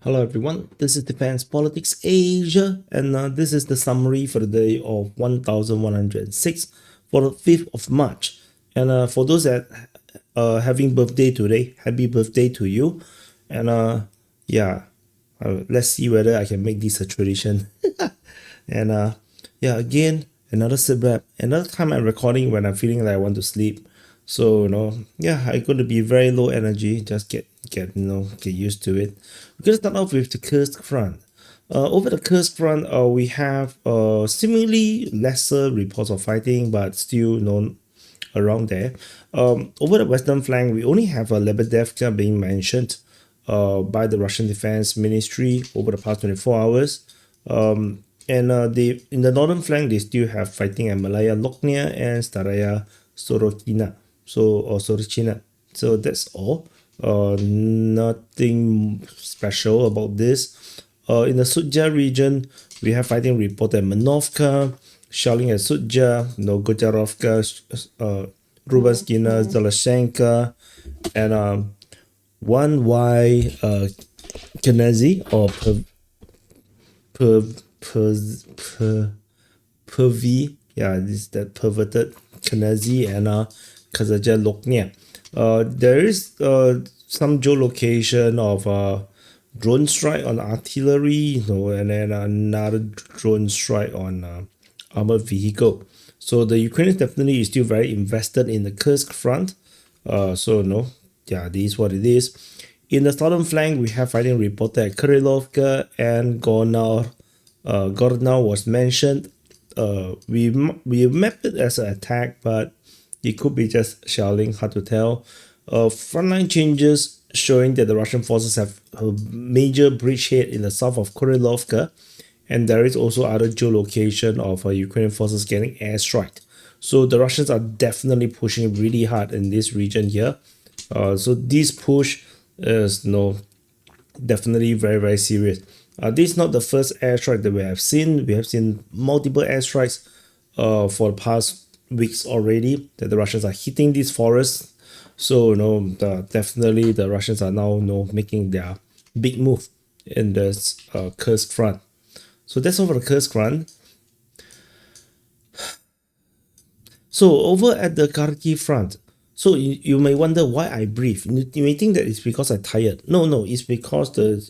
Hello everyone, this is Defense Politics Asia, and this is the summary for the day of 1106 for the 5th of March. And for those that having birthday today, happy birthday to you. And let's see whether I can make this a tradition. And again, another SITREP, another time I'm recording when I'm feeling like I want to sleep. So I'm going to be very low energy. Just get used to it. We're gonna start off with the Kursk front. Over the Kursk front, we have seemingly lesser reports of fighting, but still known around there. Over the western flank, we only have Lebedevka being mentioned by the Russian Defense Ministry over the past 24 hours. They in the northern flank, they still have fighting at Malaya Loknia and Staraya Sorokina. Sorochina. So that's all. Nothing special about this. In the Sudja region, we have fighting reported at Manovka, shelling at Sudja, Gocharovka, Rubenskina, Zelashenka, and 1Y Kanazi or Pervi. Yeah, this is that perverted Kanazi and Kazaja Loknia. There is some geolocation of drone strike on artillery, and then another drone strike on armored vehicle. So the Ukrainians definitely is still very invested in the Kursk front. This is what it is. In the southern flank, we have fighting reported at Krylovka and Gornau. Gornau was mentioned. We mapped it as an attack, but it could be just shelling, hard to tell. Frontline changes showing that the Russian forces have a major bridgehead in the south of Krylovka, and there is also other geolocation of Ukrainian forces getting airstrike. So the Russians are definitely pushing really hard in this region here. So this push is definitely very, very serious. This is not the first airstrike that we have seen. We have seen multiple airstrikes for the past weeks already that the Russians are hitting these forests. So definitely the Russians are now making their big move in this Kursk front. So that's over the Kursk front. So over at the Kharkiv front, so you may wonder why I breathe. You may think that it's because I'm tired. No, it's because the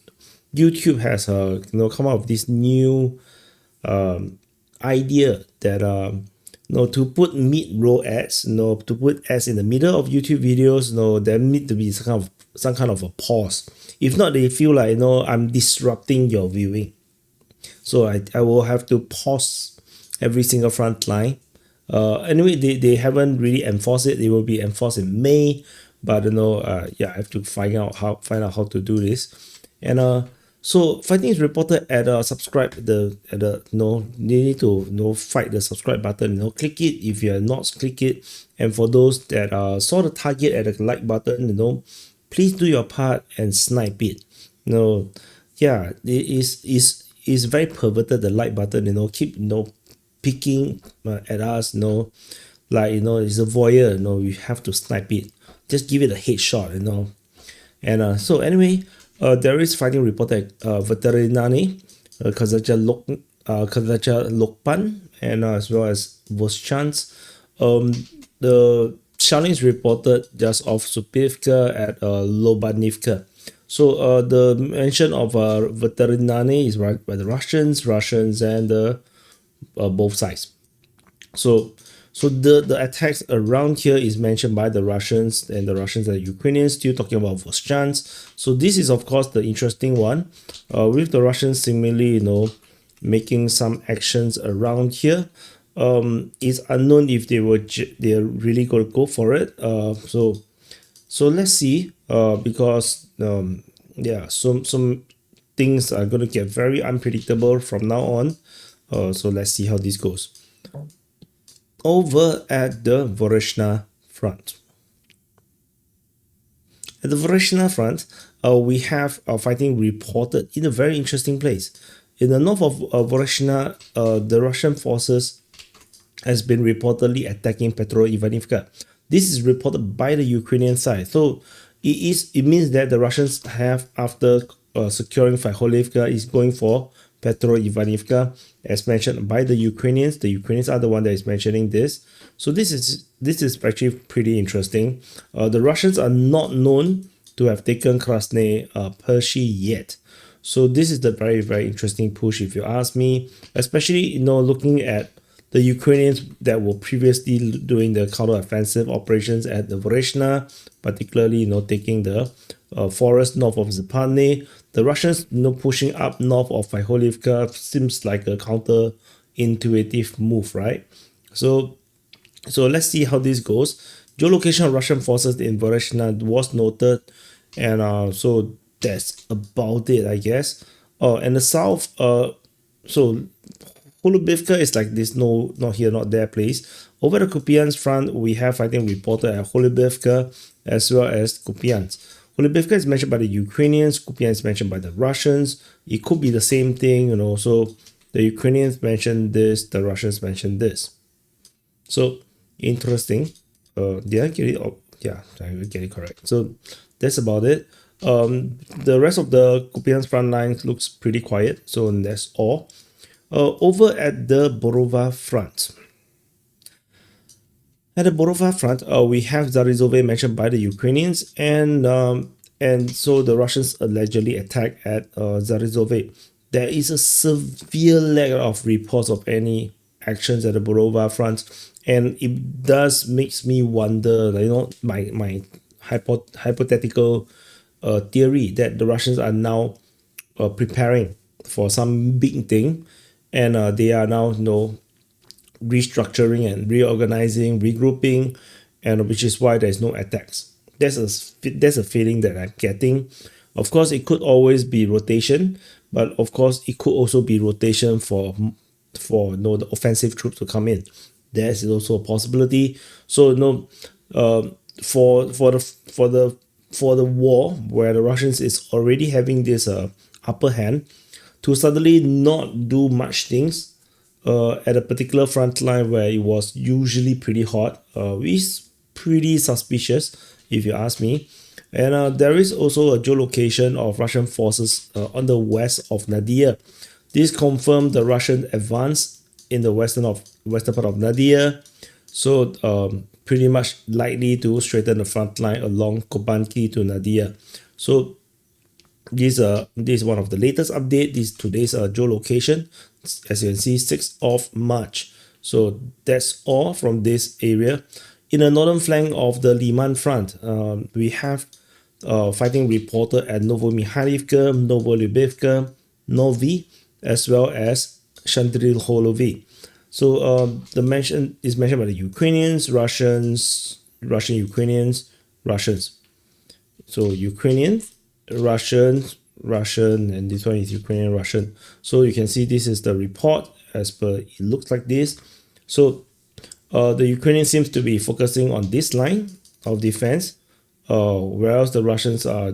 YouTube has come up with this new idea that to put mid-roll ads, to put ads in the middle of YouTube videos, there need to be some kind of a pause. If not, they feel like I'm disrupting your viewing. So I will have to pause every single front line. Anyway, they haven't really enforced it. It will be enforced in May, but I have to find out how to do this. And so fighting is reported at subscribe you need to fight the subscribe button. Click it if you are not click it. And for those that saw the target at the like button, please do your part and snipe it. It is very perverted, the like button. Keep picking at us. It's a voyeur. You have to snipe it. Just give it a headshot. And so anyway. There is fighting reported at Veterinani, Kazacha Lokpan, and as well as Voschansk. The shelling is reported just off Supivka at Lobanivka. So the mention of Veterinani is right by the Russians and both sides. So the attacks around here is mentioned by the Russians, and the Russians and the Ukrainians still talking about Voschansk. So this is of course the interesting one, with the Russians seemingly making some actions around here. It's unknown if they're really going to go for it. So let's see. Because some things are going to get very unpredictable from now on. So let's see how this goes. Over at the Dvorichna front. At the Dvorichna front, we have fighting reported in a very interesting place. In the north of Dvorichna, the Russian forces has been reportedly attacking Petro-Ivanivka. This is reported by the Ukrainian side. So it means that the Russians have, after securing Vyhledar is going for Petro-Ivanivka, as mentioned by the Ukrainians. The Ukrainians are the one that is mentioning this. So this is actually pretty interesting. The Russians are not known to have taken Krasny Pershi yet. So this is the very, very interesting push, if you ask me, especially, looking at the Ukrainians that were previously doing the counter-offensive operations at the Dvorichna, particularly, taking the forest north of Zaporizhzhia. The Russians, pushing up north of Vyhledar seems like a counter-intuitive move, right? So let's see how this goes. Geolocation of Russian forces in Dvorichna was noted, and so that's about it, I guess. And the south, so Volodivka is like this, no, not here, not there place. Over the Kupyansk front, we have fighting reported at Volodivka as well as Kupyansk. Volodivka is mentioned by the Ukrainians, Kupyansk is mentioned by the Russians. It could be the same thing, so the Ukrainians mentioned this, the Russians mentioned this. So interesting. Did I get it? Oh, yeah, I get it correct. So that's about it. The rest of the Kupyansk front lines looks pretty quiet, so that's all. Over at the Borova front. At the Borova front, we have Zaporizhzhia mentioned by the Ukrainians, and so the Russians allegedly attacked at Zaporizhzhia. There is a severe lack of reports of any actions at the Borova front, and it does makes me wonder, my hypothetical theory that the Russians are now preparing for some big thing, and they are now restructuring and reorganizing, regrouping, and which is why there's no attacks. That's a feeling that I'm getting. Of course, it could always be rotation, but of course it could also be rotation for the offensive troops to come in. There's also a possibility. So for the war where the Russians is already having this upper hand, to suddenly not do much things at a particular front line where it was usually pretty hot, is pretty suspicious, if you ask me. And there is also a geolocation of Russian forces on the west of Nadia. This confirmed the Russian advance in the western part of Nadia. So pretty much likely to straighten the front line along Kupyansk to Nadia. So this is one of the latest update. This today's geolocation, as you can see, 6th of March. So that's all from this area. In the northern flank of the Lyman front, we have fighting reported at Novomikhailivka, Novolubivka, Novi, as well as Shandril-Holovy. So the mention is mentioned by the Ukrainians, Russians, Ukrainians, Russians. So Ukrainian, Russian, and this one is Ukrainian, Russian. So you can see this is the report as per it looks like this. So the Ukrainian seems to be focusing on this line of defense, whereas the Russians are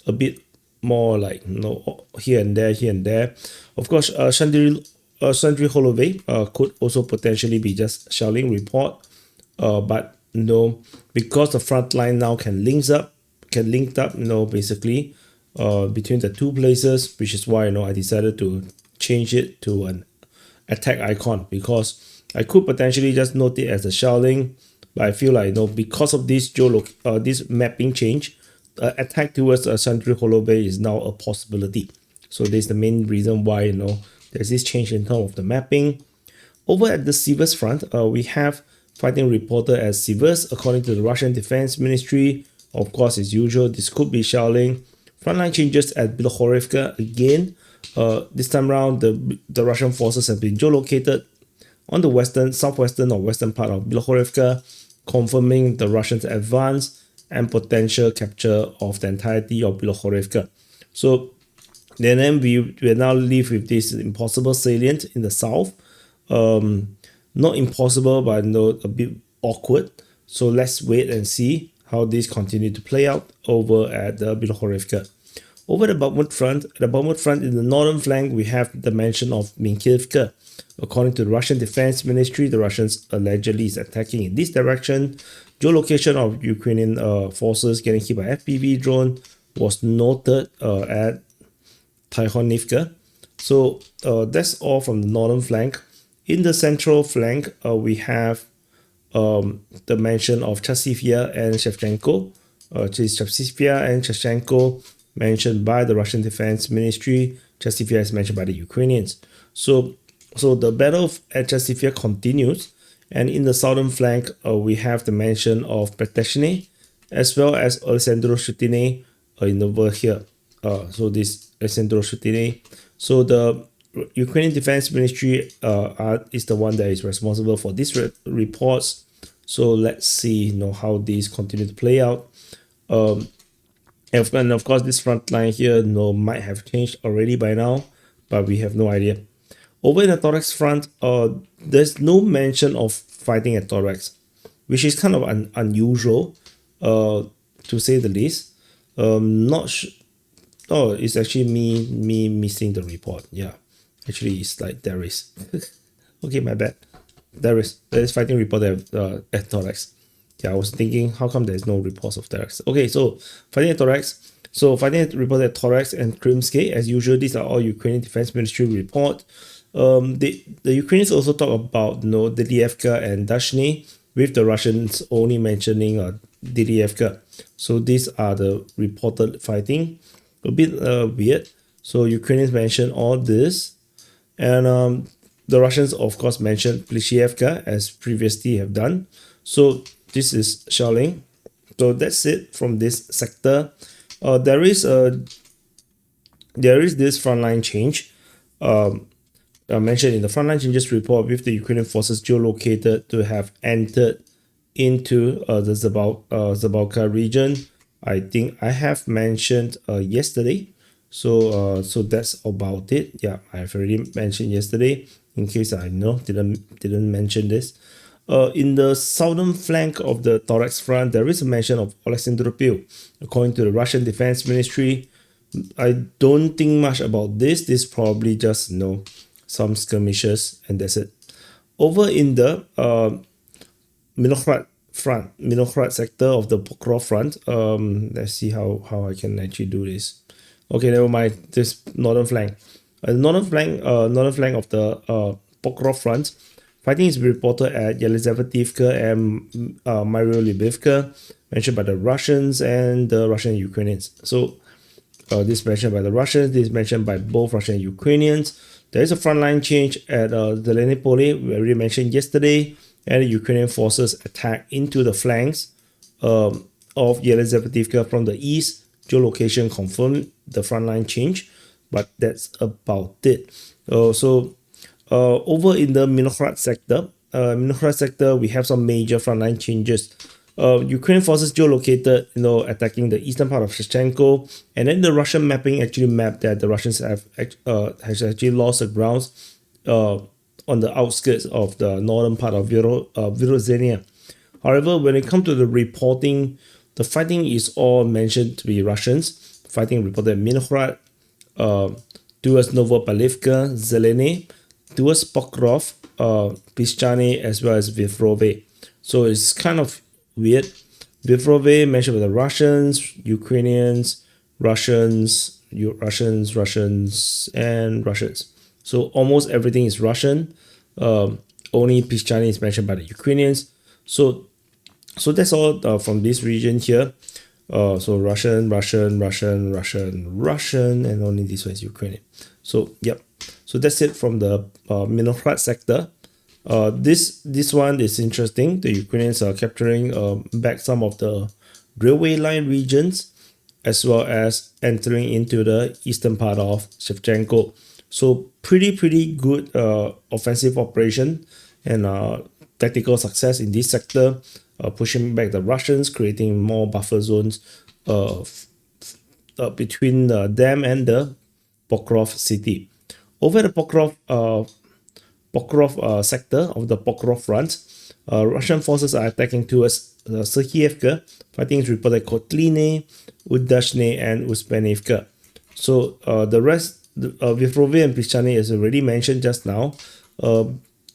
a bit more like here and there. Of course, Shandril-Holovy could also potentially be just shelling report, but because the front line now can link up, basically between the two places, which is why I decided to change it to an attack icon, because I could potentially just note it as a shelling, but I feel like because of this this mapping change, attack towards Shandril-Holovy is now a possibility. So this is the main reason why there's this change in terms of the mapping. Over at the Siversk front, we have fighting reported as Siversk, according to the Russian Defense Ministry. Of course, as usual, this could be shelling. Frontline changes at Bilohorivka again. This time around, the Russian forces have been geolocated on the southwestern or western part of Bilohorivka, confirming the Russians' advance and potential capture of the entirety of Bilohorivka. So then we now live with this impossible salient in the south. Not impossible, but a bit awkward. So let's wait and see how this continues to play out over at the Bilohorivka. Over the Bakhmut front, in the northern flank, we have the mention of Minkivka. According to the Russian Defense Ministry, the Russians allegedly is attacking in this direction. Geolocation of Ukrainian forces getting hit by FPV drone was noted at Tikhonivka. So that's all from the northern flank. In the central flank, we have the mention of Chasiv and Shevchenko. Chasiv and Shevchenko mentioned by the Russian Defense Ministry. Chasiv is mentioned by the Ukrainians. So the battle at Chasiv continues, and in the southern flank, we have the mention of Peteshny as well as Alexandro Shutine over here. So this Alexandro Shutine. So the Ukrainian Defense Ministry is the one that is responsible for these reports. So let's see, how these continue to play out. And of course, this front line here, might have changed already by now, but we have no idea. Over in the Toretsk front, there's no mention of fighting at Toretsk, which is kind of unusual, to say the least. Oh, it's actually me missing the report. Yeah, actually, it's like there is. Okay, my bad. There is fighting report at Toretsk. Yeah, I was thinking, how come there's no reports of Toretsk? Okay, so fighting at Toretsk. So fighting report at Toretsk and Krimsky, as usual, these are all Ukrainian Defense Ministry report. The Ukrainians also talk about Didievka and Dashny, with the Russians only mentioning Didievka. So these are the reported fighting. A bit weird. So Ukrainians mention all this, and the Russians of course mentioned Plishevka as previously have done. So this is shelling. So that's it from this sector. There is this frontline change. Mentioned in the frontline changes report, with the Ukrainian forces geolocated to have entered into the Zabalka region. I think I have mentioned yesterday. So that's about it. Yeah, I've already mentioned yesterday. In case I didn't mention this. In the southern flank of the Toretsk front, there is a mention of Alexandropil. According to the Russian Defense Ministry, I don't think much about this. This probably just some skirmishes, and that's it. Over in the Minokhrad sector of the Pokrov front. Let's see how I can actually do this. Okay, never mind. This northern flank. Northern flank of the Pokrov front. Fighting is reported at Yelizavetivka and Myriolibivka, mentioned by the Russians and the Russian Ukrainians. So this is mentioned by the Russians, this is mentioned by both Russian and Ukrainians. There is a frontline change at Zelenopole, we already mentioned yesterday, and the Ukrainian forces attack into the flanks of Yelizavetivka from the east. Geolocation confirmed the frontline change, but that's about it. Over in the Minokhrad sector, we have some major frontline changes. Ukrainian forces geolocated, attacking the eastern part of Shevchenko, and then the Russian mapping actually mapped that the Russians has actually lost the grounds on the outskirts of the northern part of Vuhledar. However, when it comes to the reporting, the fighting is all mentioned to be Russians. Fighting reported in Minokhrad, towards Novopalivka, Zeleny, towards Pokrov, Pischany, as well as Vivrove. So it's kind of weird. Vivrove mentioned by the Russians, Ukrainians, Russians, and Russians. So almost everything is Russian. Only Pischany is mentioned by the Ukrainians. So that's all from this region here. So Russian, and only this one is Ukrainian. So yep. So that's it from the Minokhrad sector. This one is interesting. The Ukrainians are capturing back some of the railway line regions, as well as entering into the eastern part of Shevchenko. So pretty good offensive operation and tactical success in this sector, pushing back the Russians, creating more buffer zones between them and the Pokrov city. Over the Pokrov sector of the Pokrov front, Russian forces are attacking towards Serhievka. Fighting is reported at Kotline, Udashne, and Uspenivka. So the rest, Vivrove and Pischany is already mentioned just now.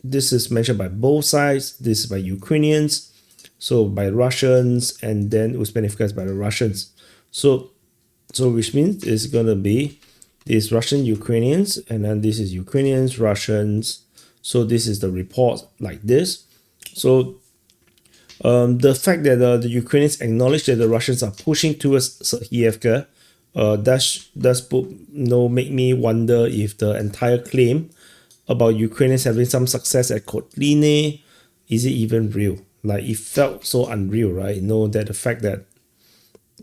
This is mentioned by both sides. This is by Ukrainians, so by Russians, and then Uspenivka is by the Russians. So which means it's gonna be This Russian Ukrainians, and then this is Ukrainians, Russians. So this is the report like this. So the fact that the Ukrainians acknowledge that the Russians are pushing towards Serhievka, does make me wonder if the entire claim about Ukrainians having some success at Kotline, is it even real? Like, it felt so unreal, right? That the fact that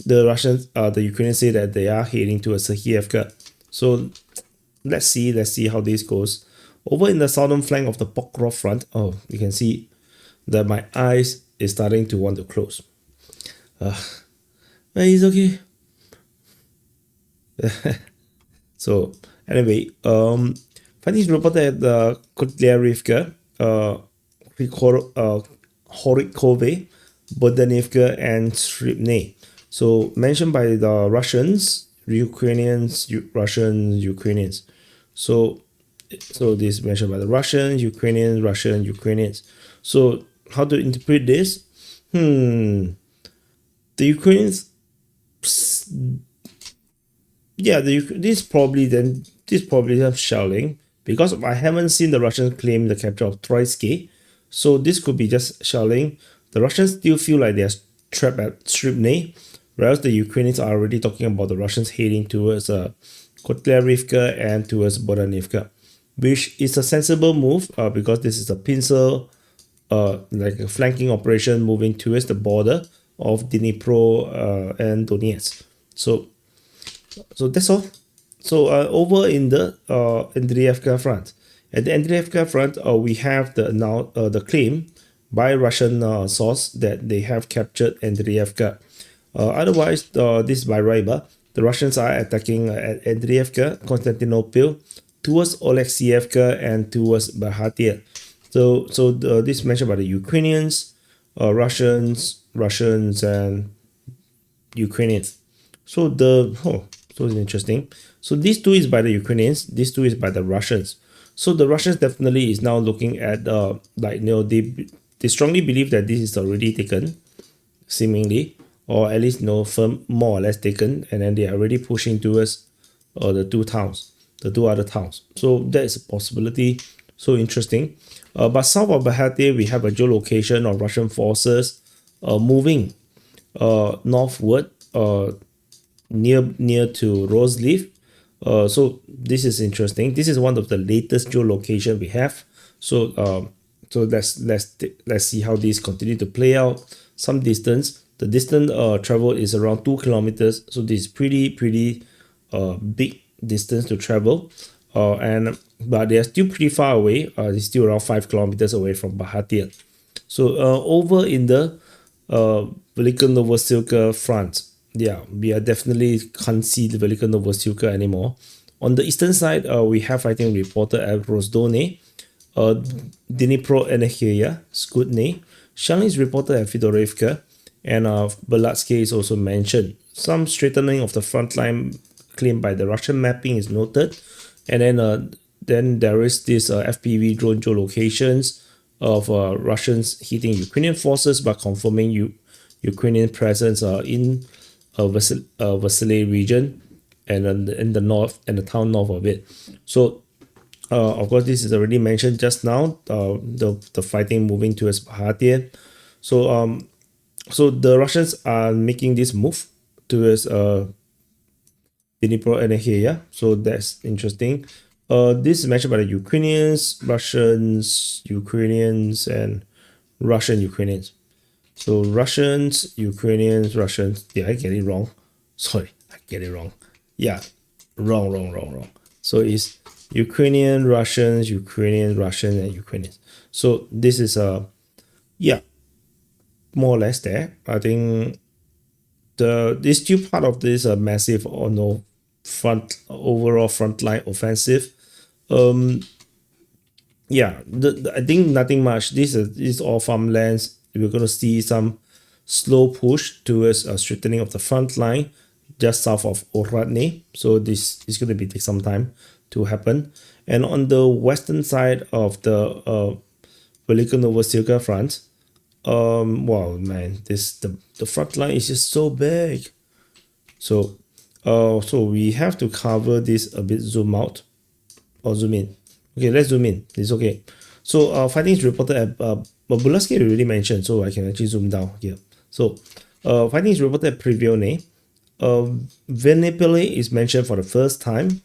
the Ukrainians say that they are heading to a Serhievka. So let's see how this goes. Over in the southern flank of the Pokrovsk front, you can see that my eyes is starting to want to close. But it's okay. So anyway, findings reported at the Kotlyarivka, Horikove, Bodanivka, and Sripne. So mentioned by the Russians, Ukrainians, Ukrainians. So this mentioned by the Russians, Ukrainians. So how to interpret this? The Ukrainians, this probably them shelling, because I haven't seen the Russians claim the capture of Troitsky. So this could be just shelling. The Russians still feel like they're trapped at Sripne, whereas the Ukrainians are already talking about the Russians heading towards Kotlyarivka and towards Bodanivka, which is a sensible move because this is a pincer, like a flanking operation moving towards the border of Dnipro and Donetsk. So that's all. So over in the Andriivka front. At the Andriivka front, we have the claim by Russian source that they have captured Andriivka. Otherwise, this is by Ryba. The Russians are attacking at Andriivka, Constantinople, towards Oleksievka and towards Bakhmut. So this mentioned by the Ukrainians, Russians, and Ukrainians. So so it's interesting. So these two is by the Ukrainians, these two is by the Russians. So the Russians definitely is now looking at they strongly believe that this is already taken, seemingly, or at least firm, more or less taken, and then they are already pushing towards the two other towns. So that is a possibility. So interesting. But south of Bakhmut, we have a geolocation of Russian forces moving northward, near to Rosleaf. So this is interesting. This is one of the latest geolocation we have. So let's see how these continue to play out. Some distance. The distance traveled is around 2 kilometers. So this is pretty big distance to travel. But they are still pretty far away. They're still around 5 kilometers away from Bakhmut. So over in the Velyka Novosilka front, we are definitely can't see the Velyka Novosilka anymore. On the eastern side, we have fighting reported at Rozdone, Dnipro Energia, Skutne. Shelling is reported at Fedorivka, and Belatske is also mentioned. Some straightening of the front line claimed by the Russian mapping is noted, and then there is this FPV drone geolocations of Russians hitting Ukrainian forces by confirming Ukrainian presence in Vasily region and in the north and the town north of it. So of course this is already mentioned just now, the fighting moving towards Bakhmut. So the Russians are making this move towards Dnipro Energia. So that's interesting. This is mentioned by the Ukrainians, Russians, Ukrainians, and Russian Ukrainians. So Russians, Ukrainians, Russians. Did I get it wrong? Sorry, I get it wrong. Yeah, wrong. So it's Ukrainian, Russians, and Ukrainians. So this is more or less there. I think this still part of this massive overall frontline offensive. I think nothing much. This is all farmlands. We're going to see some slow push towards a strengthening of the front line just south of Oradne. So this is going to take some time to happen. And on the western side of the Velyka Novosilka front, wow man, the front line is just so big. So So we have to cover this a bit, zoom out or zoom in. Okay, let's zoom in. It's okay. So fighting is reported at Bulasky we already mentioned, so I can actually zoom down here. So fighting is reported at Privyone. Venipale is mentioned for the first time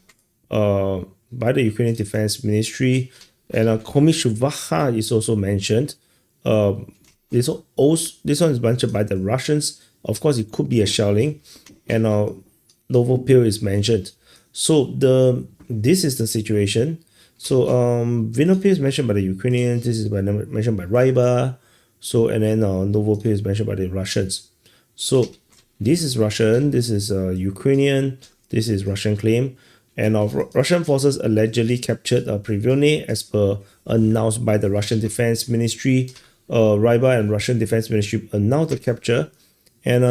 by the Ukrainian Defense Ministry, and Komishuvaha is also mentioned. This one is mentioned by the Russians. Of course, it could be a shelling, and Novopil is mentioned. So this is the situation. So Vinopil is mentioned by the Ukrainians. This is mentioned by Ryba. So and then Novopil is mentioned by the Russians. So this is Russian. This is Ukrainian. This is Russian claim. And Russian forces allegedly captured Privyone as per announced by the Russian Defense Ministry. Ryba and Russian Defense Ministry announced the capture. And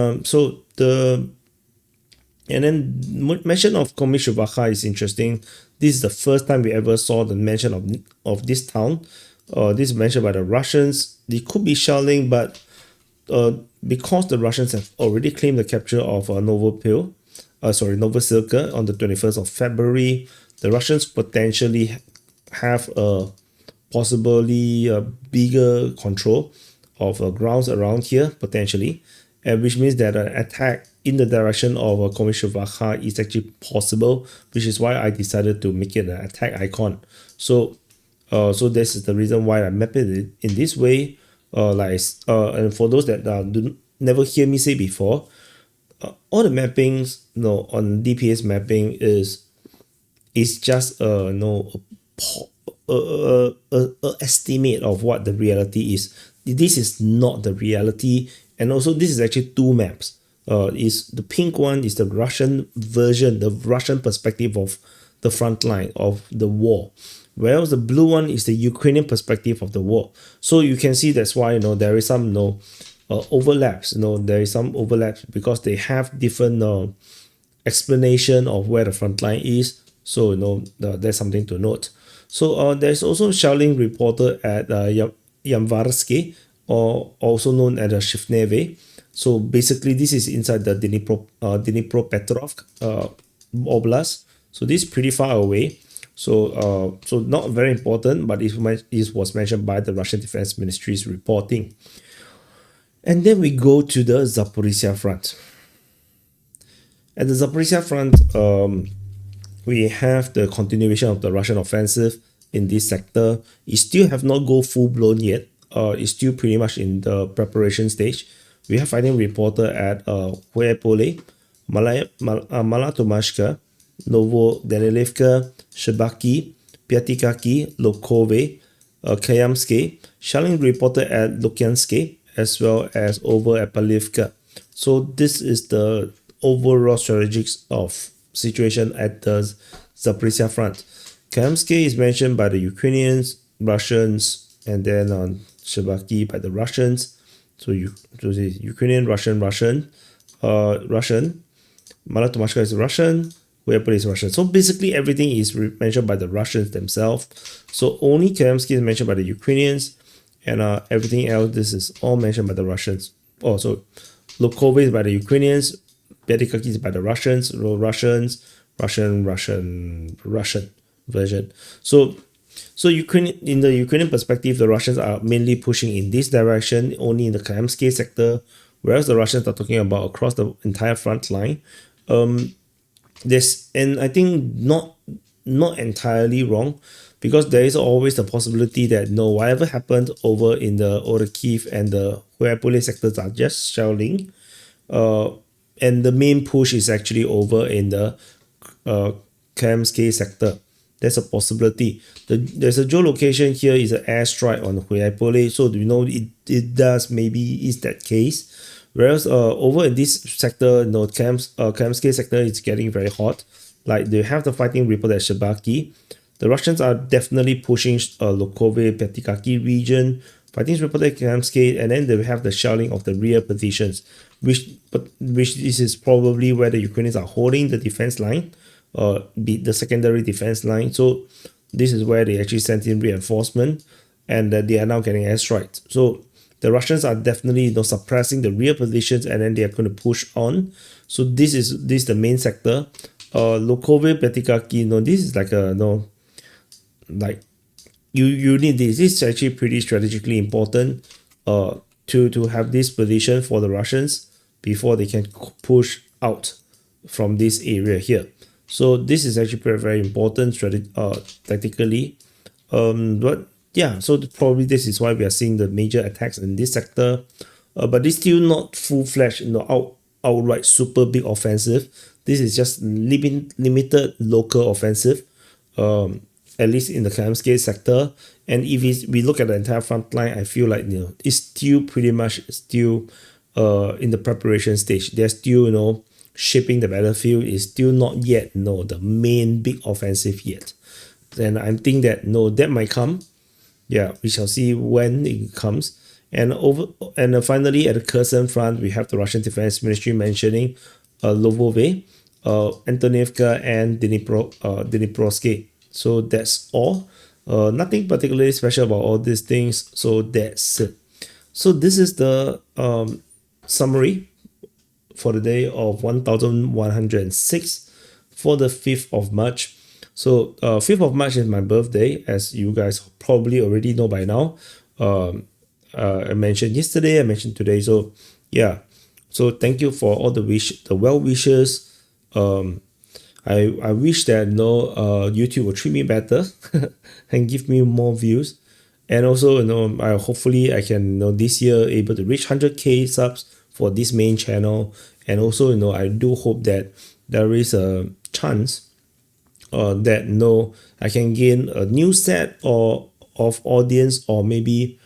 and then mention of Komishuvaha is interesting. This is the first time we ever saw the mention of this town. This is mentioned by the Russians. They could be shelling, but because the Russians have already claimed the capture of Novosilka on the 21st of February, the Russians potentially have a possibly bigger control of grounds around here, potentially, and which means that an attack in the direction of Komishuvaha is actually possible, which is why I decided to make it an attack icon. So this is the reason why I map it in this way. And for those that never hear me say before, all the mappings, on DPS mapping is just a estimate of what the reality is. This is not the reality, and also this is actually two maps. Is the pink one is the Russian version, the Russian perspective of the front line of the war, whereas the blue one is the Ukrainian perspective of the war. So you can see that's why there is some overlaps. There is some overlaps because they have different explanation of where the front line is. So there's something to note. So there's also shelling reported at Yamvarsky, or also known as Shifneve. So basically, this is inside the Dnipropetrovsk Oblast. So this is pretty far away. So not very important, but it was mentioned by the Russian Defense Ministry's reporting. And then we go to the Zaporizhzhia front. At the Zaporizhzhia front, we have the continuation of the Russian offensive in this sector. It still have not go full blown yet. It's still pretty much in the preparation stage. We have fighting reported at Huepole, Malatomashka, Novodanilivka, Shebaki, Pyatikaki, Lokove, Kayamske, shelling reported at Lukyanske, as well as over at Palivka. So this is the overall strategics of situation at the Zaporizhzhia front. Kayamske is mentioned by the Ukrainians, Russians, and then on Shebaki by the Russians. So Ukrainian, Russian. Malatomashka is Russian. Huepole is Russian. So basically everything is mentioned by the Russians themselves. So only Kayamske is mentioned by the Ukrainians, and everything else, this is all mentioned by the Russians. So Lokove is by the Ukrainians, Pyatikaki is by the Russians, Russian version. So in the Ukrainian perspective, the Russians are mainly pushing in this direction, only in the Kayamske sector, whereas the Russians are talking about across the entire front line. And I think not entirely wrong, because there is always the possibility that whatever happened over in the Kharkiv and the Huepole sectors are just shelling, and the main push is actually over in the Kayamske sector. There's a possibility. There's a geolocation here is an airstrike on Huepole, so it does maybe is that case. Whereas over in this sector, Kayamske sector is getting very hot. Like they have the fighting report at Shebaki. The Russians are definitely pushing Lokove, Pyatikaki region. Fighting is reported at Kayamske, and then they have the shelling of the rear positions, which this is probably where the Ukrainians are holding the defense line, the secondary defense line. So this is where they actually sent in reinforcement, and they are now getting airstrikes. So the Russians are definitely, you know, suppressing the rear positions, and then they are going to push on. So this is the main sector. Lokove Petikaki, you know, this is like a, you know, like you need this. This is actually pretty strategically important to have this position for the Russians before they can push out from this area here. So this is actually very, very important tactically. But yeah, so probably this is why we are seeing the major attacks in this sector. But it's still not full-fledged, you know, outright super big offensive. This is just limited local offensive, at least in the Kamsky sector. And if we look at the entire front line, I feel like, you know, it's still pretty much still in the preparation stage. They're still, you know, shaping the battlefield. Is still not yet, you know, the main big offensive yet. And I'm thinking that, no, that might come. Yeah, we shall see when it comes. And finally, at the Kherson front, we have the Russian Defense Ministry mentioning Lvove, Antonievka, and Dnipropetrovsk. So that's all. Nothing particularly special about all these things. So that's it. So this is the summary for the day of 1106 for the 5th of March. So 5th of March is my birthday, as you guys probably already know by now. I mentioned yesterday, I mentioned today. So yeah, so thank you for all the well wishes. I wish that, you know, YouTube will treat me better and give me more views. And also, you know, hopefully I can, you know, this year able to reach 100k subs for this main channel. And also, you know, I do hope that there is a chance that, you know, I can gain a new set of audience, or maybe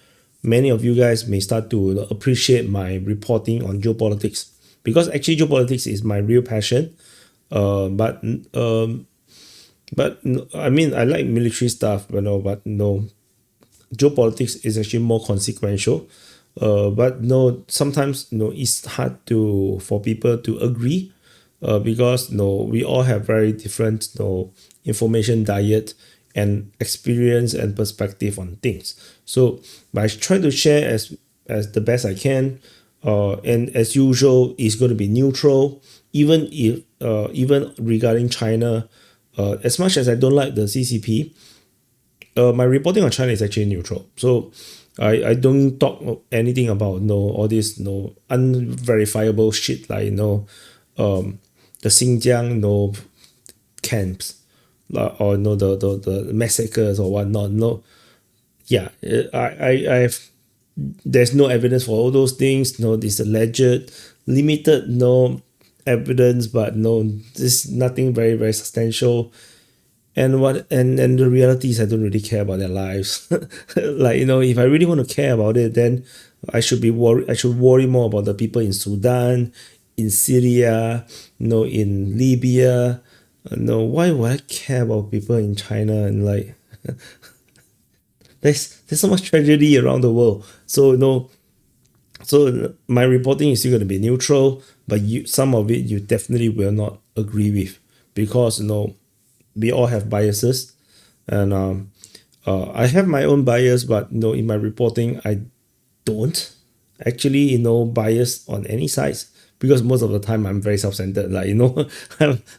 many of you guys may start to, you know, appreciate my reporting on geopolitics, because actually geopolitics is my real passion. But I mean, I like military stuff, you know, but no, geopolitics is actually more consequential. But no, sometimes, you know, it's hard for people to agree, because, you know, we all have very different, you know, information diet and experience and perspective on things. So I try to share as the best I can, and as usual, it's going to be neutral, even if even regarding China. As much as I don't like the CCP, my reporting on China is actually neutral. So I don't talk anything about, you know, all this, you know, unverifiable shit, like, you know, the Xinjiang, you know, camps, or, you know, the massacres or whatnot. No, yeah, I've there's no evidence for all those things. No, this alleged limited, no evidence, but no, there's nothing very, very substantial. And the reality is, I don't really care about their lives. Like, you know, if I really want to care about it, then I should worry more about the people in Sudan, in Syria, you know, in Libya. No, why would I care about people in China? And like, there's so much tragedy around the world. So, you know, so my reporting is still going to be neutral, but some of it you definitely will not agree with, because, you know, we all have biases, and I have my own bias, but, you know, in my reporting I don't actually, you know, bias on any sides, because most of the time I'm very self-centered. Like, you know,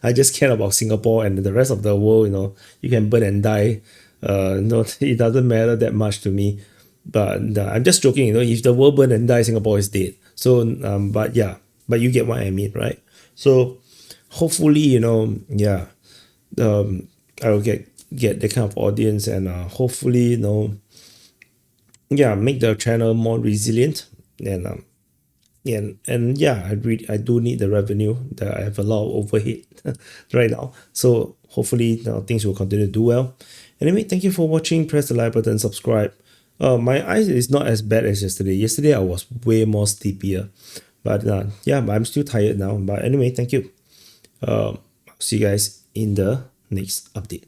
I just care about Singapore, and the rest of the world, you know, you can burn and die. No, it doesn't matter that much to me. But I'm just joking, you know, if the world burn and die, Singapore is dead. So but yeah, but you get what I mean, right? So hopefully, you know, yeah, I will get the kind of audience, and hopefully, you know, yeah, make the channel more resilient. And and yeah, I do need the revenue. That I have a lot of overhead right now. So hopefully, you know, things will continue to do well. Anyway, thank you for watching. Press the like button, subscribe. My eyes is not as bad as yesterday. Yesterday I was way more sleepier, but yeah, but I'm still tired now. But anyway, thank you. See you guys in the next update.